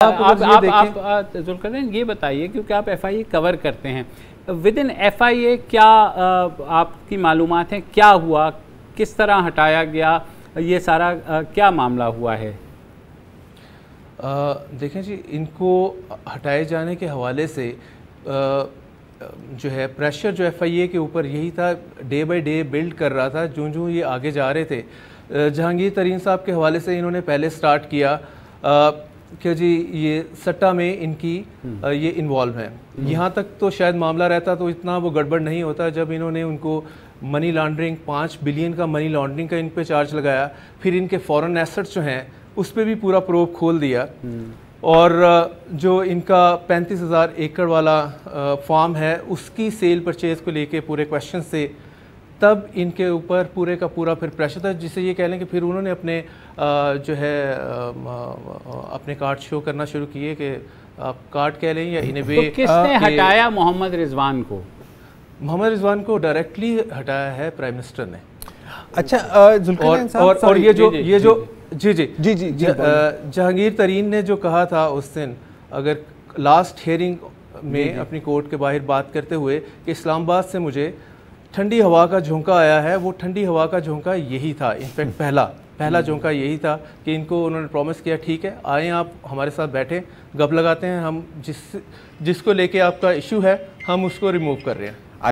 आप जुल्करनैन ये बताइए, क्योंकि आप FIA कवर करते हैं, विद इन FIA क्या आपकी मालूमात हैं, क्या हुआ, किस तरह हटाया गया, ये सारा क्या मामला हुआ है? देखें जी, इनको हटाए जाने के हवाले से जो है प्रेशर जो FIA के ऊपर यही था, डे बाय डे बिल्ड कर रहा था। जो ये आगे जा रहे थे, जहांगीर तरीन साहब के हवाले से इन्होंने पहले स्टार्ट किया कि जी ये सट्टा में इनकी ये इन्वॉल्व है। यहाँ तक तो शायद मामला रहता तो इतना वो गड़बड़ नहीं होता। जब इन्होंने उनको मनी लॉन्ड्रिंग 5 बिलियन का मनी लॉन्ड्रिंग का इन पे चार्ज लगाया, फिर इनके फॉरेन एसेट्स जो हैं उस पर भी पूरा प्रोब खोल दिया, और जो इनका 35,000 एकड़ वाला फार्म है उसकी सेल परचेज़ को लेके पूरे क्वेश्चन से, तब इनके ऊपर पूरे का पूरा फिर प्रेशर था, जिसे ये कह लें कि फिर उन्होंने अपने जो है अपने कार्ड शो करना शुरू किए कि आप कार्ड कह लें या इन वे। तो किसने हटाया मोहम्मद रिजवान को? मोहम्मद रिजवान को डायरेक्टली हटाया है प्राइम मिनिस्टर ने। अच्छा जुल्करनैन साहब, और ये जो जहांगीर तरीन ने जो कहा था उस दिन, अगर लास्ट हियरिंग में अपनी कोर्ट के बाहर बात करते हुए कि इस्लामाबाद से मुझे ठंडी हवा का झोंका आया है, वो ठंडी हवा का झोंका यही था। इनफैक्ट पहला झोंका यही था कि इनको उन्होंने प्रॉमिस किया, ठीक है आएँ आप हमारे साथ बैठे, गप लगाते हैं, हम जिसको लेके आपका इशू है हम उसको रिमूव कर रहे हैं।